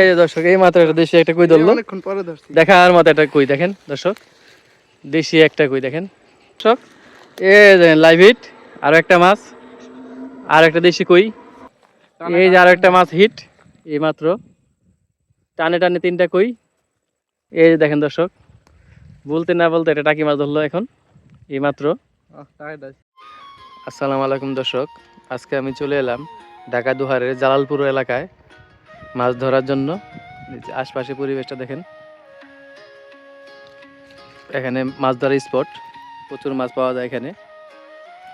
এই যে দর্শক এই মাত্র একটা দেশি একটা কই ধরলো, অনেকক্ষণ পরে ধরছি। দেখার মতো একটা কই দেখেন দর্শক, দেশি একটা কই দেখেন দর্শক, এই যে লাইভ হিট, আরো একটা মাছ, আর একটা দেশি কই, এই যে আরো একটা মাছ হিট, এই মাত্র টানে টানে তিনটা কই, এই যে দেখেন দর্শক, বলতে না বলতে এটা টাকি মাছ ধরলো এখন এই মাত্র। আসসালামু আলাইকুম দর্শক, আজকে আমি চলে এলাম ঢাকা দুহারের জালালপুর এলাকায় মাছ ধরার জন্য। আশপাশে পরিবেশটা দেখেন, এখানে মাছ ধরার স্পট, প্রচুর মাছ পাওয়া যায় এখানে।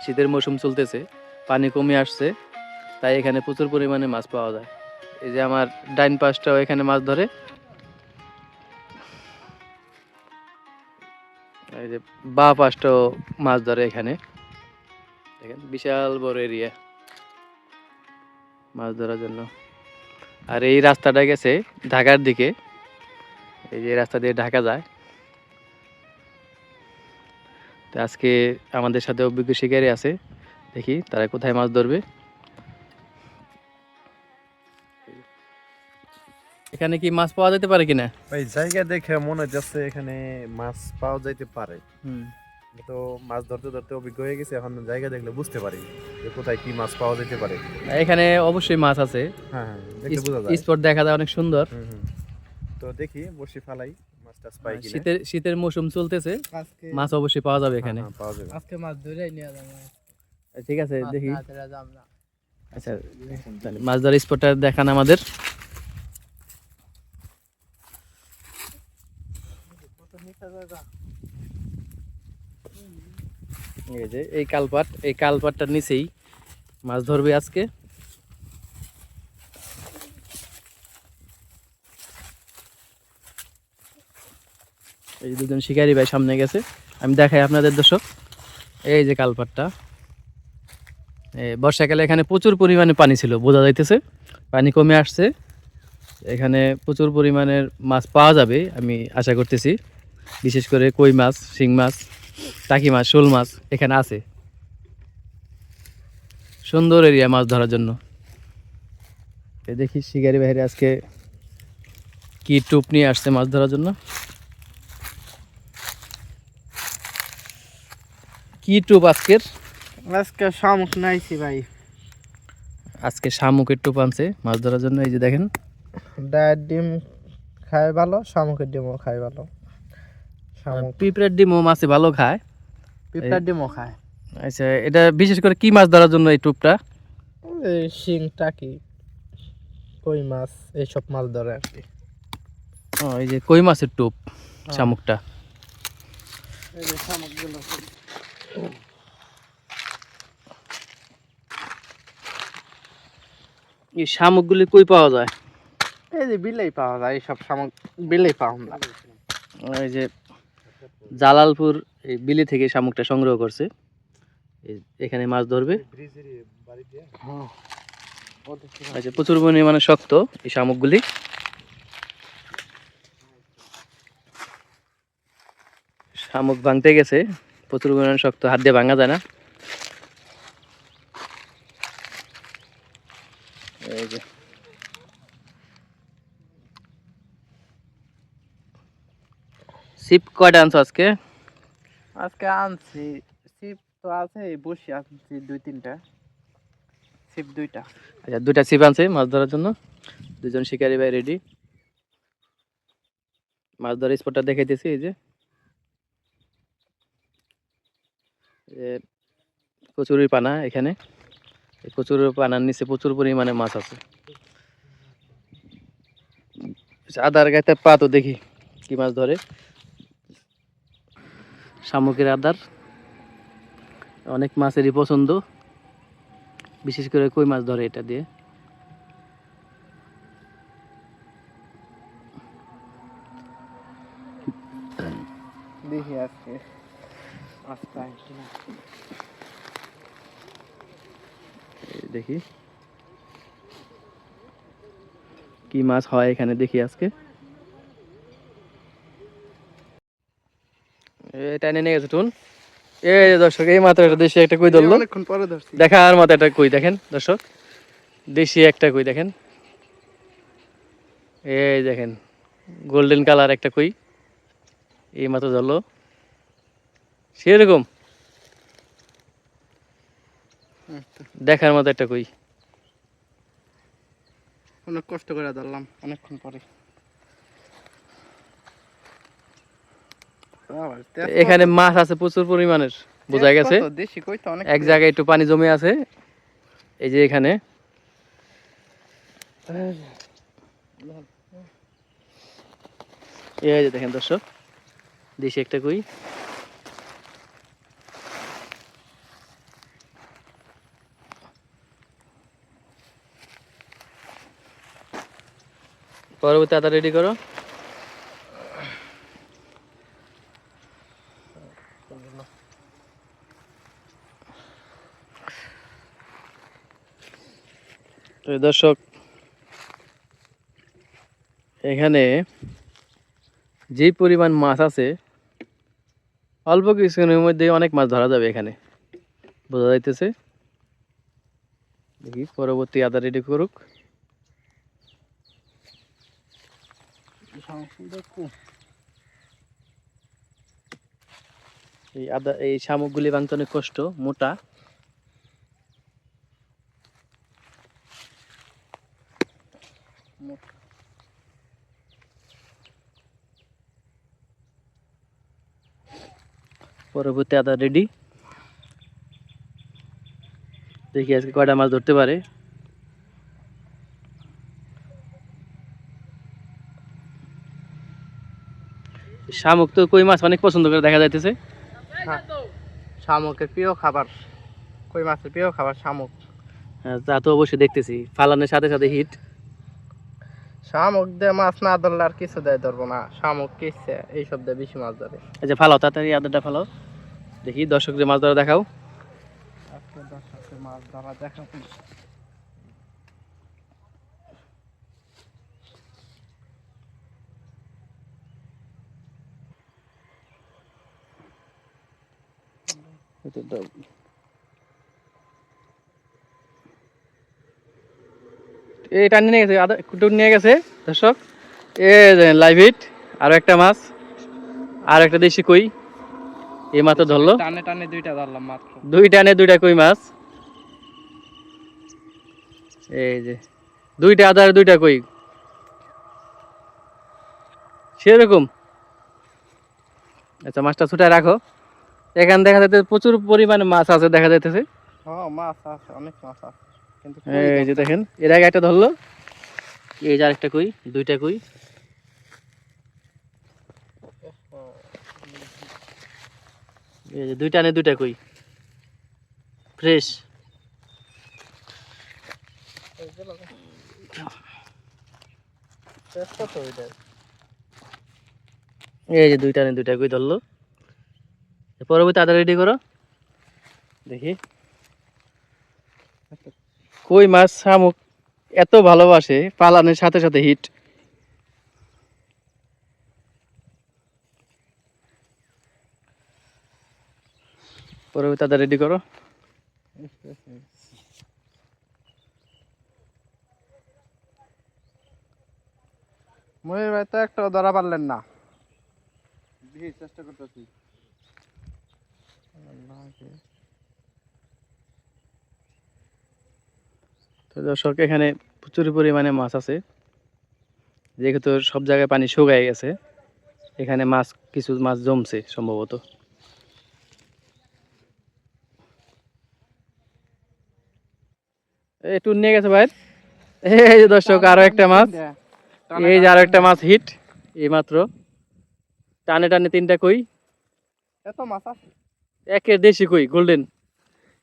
শীতের মৌসুম চলতেছে, পানি কমে আসছে, তাই এখানে প্রচুর পরিমাণে মাছ পাওয়া যায়। এই যে আমার ডাইন পাশটাও এখানে মাছ ধরে, এই যে বা পাশটাও মাছ ধরে এখানে। দেখেন বিশাল বড় এরিয়া মাছ ধরার জন্য। আর এই রাস্তাটা গেছে ঢাকার দিকে, এই যে রাস্তা দিয়ে ঢাকা যায়। তো আজকে আমাদের সাথে অভিজ্ঞ শিকারী আছে, দেখি তারা কোথায় মাছ ধরবে। এখানে কি মাছ পাওয়া যেতে পারে কিনা? ভাই জায়গা দেখে মনে হচ্ছে এখানে মাছ পাওয়া যাইতে পারে। তো মাছ ধরতে ধরতে অভিজ্ঞ হয়ে গেছে, এখন জায়গা দেখলে বুঝতে পারি যে কোথায় কি মাছ পাওয়া যেতে পারে। এখানে অবশ্যই মাছ আছে, হ্যাঁ হ্যাঁ, দেখলে বোঝা যায়। স্পট দেখা যায় অনেক সুন্দর। তো দেখি বসি ফালাই, মাছ টাছ পাই কিনা। শীতের মৌসুম চলতেছে, মাছ অবশ্যই পাওয়া যাবে এখানে। পাওয়া যাবে। আজকে মাছ ধরেই নিয়ে যাবো। ঠিক আছে, দেখি। না। আচ্ছা তাহলে মাছ ধরার স্পটটা দেখান আমাদের। এই যে এই কালপাট, এই কালপাটটার নিচেই মাছ ধরবে আজকে। এই যে দুজন শিকারী ভাই সামনে গেছে, আমি দেখাই আপনাদের দর্শক। এই যে কালপাটটা, বর্ষাকালে এখানে প্রচুর পরিমাণে পানি ছিল, বোঝা যাইতেছে পানি কমে আসছে, এখানে প্রচুর পরিমাণের মাছ পাওয়া যাবে আমি আশা করতেছি। বিশেষ করে কই মাছ, শিং মাছ, টাকি মাছ, শোল মাছ এখানে আছে। সুন্দর এরিয়া মাছ ধরার জন্য। দেখি শিকারি বাইরে আজকে কি টোপ নিয়ে আসছে মাছ ধরার জন্য। কি টোপ আজকের? আজকে শামুক নাইছি ভাই। আজকে শামুকের টোপ আনছে মাছ ধরার জন্য। এই যে দেখেন, ডায়ের ডিম খায় ভালো, শামুকের ডিমও খায় ভালো। শামুক পিঁপড়ার ডিমও মাছে ভালো খায়, পিঁপড়ার ডিমও খায়। আচ্ছা এটা বিশেষ করে কি মাছ ধরার জন্য এই টোপটা? এই শিং, টাকি, কই মাছ এইসব মাছ ধরে আর কি। ও এই যে কই মাছের টোপ শামুকটা। এই যে শামুকগুলো এই শামুকগুলি কই পাওয়া যায়? এই যে বিলেই পাওয়া যায়, এইসব শামুক বিলেই পাওয়া যায়। এই যে জালালপুর এই বিলে থেকে শামুকটা সংগ্রহ করছে, এখানে মাছ ধরবে। আচ্ছা প্রচুর পরিমাণে শক্ত এই শামুকগুলি। শামুক ভাঙতে গেছে, প্রচুর পরিমাণে শক্ত, হাত দিয়ে ভাঙা যায় না। এই যে ছিপ কয়টা আনছো আজকে? আজকে আনছি ছিপ তো আছে, বসি আনছি 2-3টা ছিপ, 2টা। আচ্ছা 2টা ছিপ আনছে মাছ ধরার জন্য। দুজন শিকারী ভাই রেডি, মাছ ধরার স্পটটা দেখাইতেছি। এই যে কচুরি পানা, এখানে কচুরি পানার নিচে প্রচুর পরিমাণে মাছ আছে। আদার গাইতে পা তো দেখি কি মাছ ধরে। শামুকের আদার অনেক মাছেরই পছন্দ, বিশেষ করে কই মাছ ধরে এটা দিয়ে। দেখি আজকে আজকে কিনা। দেখি কি মাছ হয় এখানে, দেখি আজকে। এটা এনে নিয়ে গেছে টুন। এই যে দর্শক এই মাত্র একটা দেশি একটা কই ধরলো, অনেকক্ষণ পরে ধরছি। দেখার মতো একটা কই দেখেন দর্শক, দেশি একটা কই দেখেন। এই দেখেন গোল্ডেন কালার একটা কই এই মাত্র ধরলো, সেরকম দেখার মতো একটা কই। অনেক কষ্ট করে ধরলাম অনেকক্ষণ পরে। এখানে মাছ আছে প্রচুর পরিমাণের, বোঝা গেছে। দেশি কই তো অনেক। এক জায়গায় একটু পানি জমে আছে, এই যে এখানে। এই যে দেখেন দর্শক, দেশি একটা কই। পরবর্তী আদা রেডি করো। তো দর্শক, এখানে যে পরিমাণ মাছ আছে, অল্প কিছুক্ষণের মধ্যে অনেক মাছ ধরা যাবে এখানে, বোঝা যাইতেছে। দেখি পরবর্তী আদা রেডি করুক। এই আদা, এই শামুকগুলি ভাঙতে অনেক কষ্ট, মোটা। পরবর্তী আদা রেডি। দেখি আজকে কয়টা মাছ ধরতে পারে। শামুক তো কই মাছ অনেক পছন্দ করে দেখা যাইতেছে। শামুকের প্রিয় খাবার, কই মাছের প্রিয় খাবার শামুক। হ্যাঁ, তা তো অবশ্যই দেখতেছি, ফালানোর সাথে সাথে হিট। শামুক দিয়ে মাছ না ধরলে আর কিছু দেয় ধরবো না, শামুক কিসছে এইসব দিয়ে বেশি মাছ ধরে। আচ্ছা ফালাও, তাড়াতাড়ি আদাটা ফালাও, দেখি দর্শকদের মাছ ধরা দেখাও। আজকে দর্শকদের মাছ ধরা দেখাবো। এই টানি নিয়ে গেছে, আদা কুটুর নিয়ে গেছে দর্শক। লাইভ হিট, আরো একটা মাছ, আর একটা দেশি কই এই মাত্র ধরলো। টানে টানে দুইটা ধরলাম মাত্র। দুই টানে দুইটা কই মাছ। এই যে দুইটা আদা আর দুইটা কই, সেরকম। আচ্ছা মাছটা ছুটায় রাখো। এখানে দেখা যাচ্ছে প্রচুর পরিমাণে মাছ আছে দেখা যাইতেছে। হ্যাঁ মাছ আছে, অনেক মাছ আছে, কিন্তু এই যে দেখেন, এর আগে একটা ধরলো, এই যে আরেকটা কই, দুইটা কই। এই যে দুই টানে দুইটা কই, ফ্রেশ। এই যে দুই টানে দুইটা কই ধরলো। পরবর্তী আদা রেডি করো, দেখি। কই মাছ শামুক এত ভালোবাসে, পালানোর সাথে সাথে হিট। পরবর্তী আদা রেডি করো। ময়ূর ভাই তো একটা ধরা পারলেন না, চেষ্টা করতেছি। তো দর্শক, এখানে প্রচুর পরিমাণে মাছ আছে, যেহেতু সব জায়গায় পানি শুকায় গেছে, এখানে মাছ কিছু মাছ জমছে সম্ভবত। একটু নিয়ে গেছে ভাই। এই যে দর্শক, আরো একটা মাছ, এই যে আরো একটা মাছ হিট এই মাত্র। টানে টানে তিনটা কই, এত মাছ আছে। একের দেশি কই গোল্ডেন।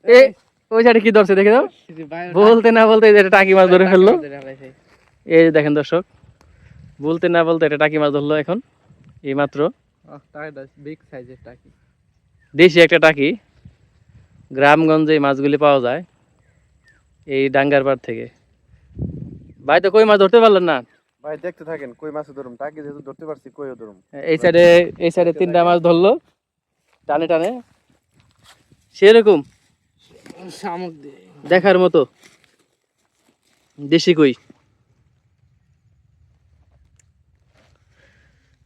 এই ওই সাইডে কি ধরছে দেখে দাও, বলতে না বলতে এটা টাকি মাছ ধরে ফেললো। এই যে দেখেন দর্শক, বলতে না বলতে এটা টাকি মাছ ধরলো এখন এই মাত্র। বিগ সাইজের টাকি, দেশি একটা টাকি। গ্রামগঞ্জে এই মাছগুলি পাওয়া যায় এই ডাঙ্গার পাড় থেকে। ভাই তো কই মাছ ধরতে পারলেন না? ভাই দেখতে থাকেন, কই মাছ ধরুম, টাকি যেহেতু ধরতে পারছি, কইও ধরুম। এই সাইডে তিনটা মাছ ধরলো টানে টানে, সেরকম শামুক দিয়ে দেখার মতো দেশি কই।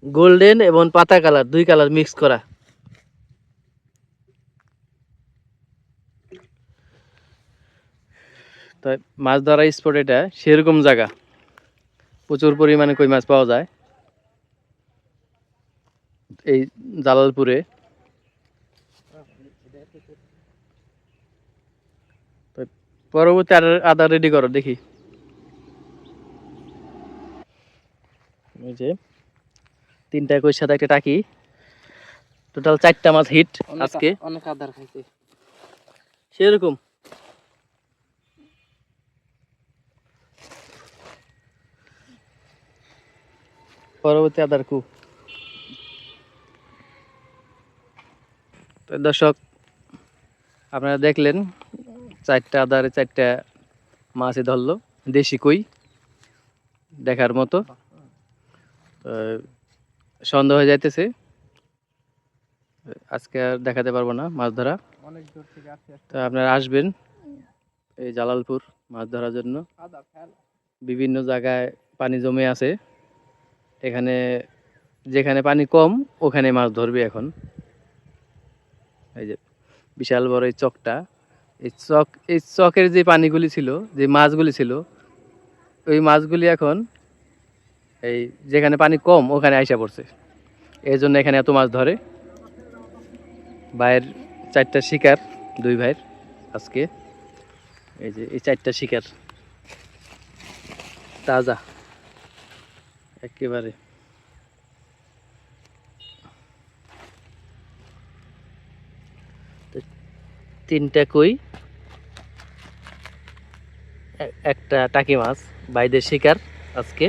গোল্ডেন এবং পাতা কালার, দুই কালার মিক্স করা। তো মাছ ধরা স্পট এটা সেরকম জায়গা, প্রচুর পরিমাণে কই মাছ পাওয়া যায় এই জালালপুরে। তো পরবর্তী আদা রেডি করো দেখি। এই যে 3টা কইর সাথে একটা টাকি, টোটাল 4টা মাছ হিট আজকে। অনেক আদার খাইছে সেরকম পরবর্তী আদার কু। তো দর্শক আপনারা দেখলেন 4টা আদারে 4টা মাছই ধরলো, দেশি কই দেখার মতো। তো সন্ধ্যা হয়ে যাইতেছে, আজকে আর দেখাতে পারবো না মাছ ধরা। অনেক দূর থেকে আসছে। তো আপনারা আসবেন এই জালালপুর মাছ ধরার জন্য। আদা খেয়াল বিভিন্ন জায়গায় পানি জমে আছে, এখানে যেখানে পানি কম ওখানে মাছ ধরবে এখন। এই যে বিশাল বড় এই চকটা, এই চকের যে পানিগুলি ছিল, যে মাছগুলি ছিল, ওই মাছগুলি এখন এই যেখানে পানি কম ওখানে আইসা পড়ছে, এই জন্য এখানে এত মাছ ধরে। ভাইয়ের 4টা শিকার, 2 ভাইয়ের আজকে। এই যে এই 4টা শিকার তাজা একেবারে। তো 3টা কই, একটা টাকি মাছ, ভাইদের শিকার আজকে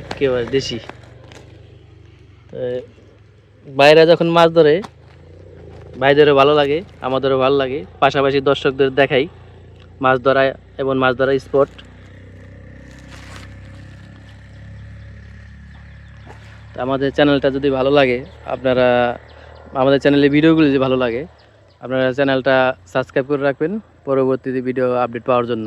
একেবারে দেশি। তো বাইরে যখন মাছ ধরে ভাইদেরও ভালো লাগে, আমাদেরও ভালো লাগে, পাশাপাশি দর্শকদের দেখাই মাছ ধরা এবং মাছ ধরা স্পট। আমাদের চ্যানেলটা যদি ভালো লাগে, আপনারা আমাদের চ্যানেলের ভিডিওগুলো যদি ভালো লাগে, আপনারা চ্যানেলটা সাবস্ক্রাইব করে রাখবেন পরবর্তীতে ভিডিও আপডেট পাওয়ার জন্য।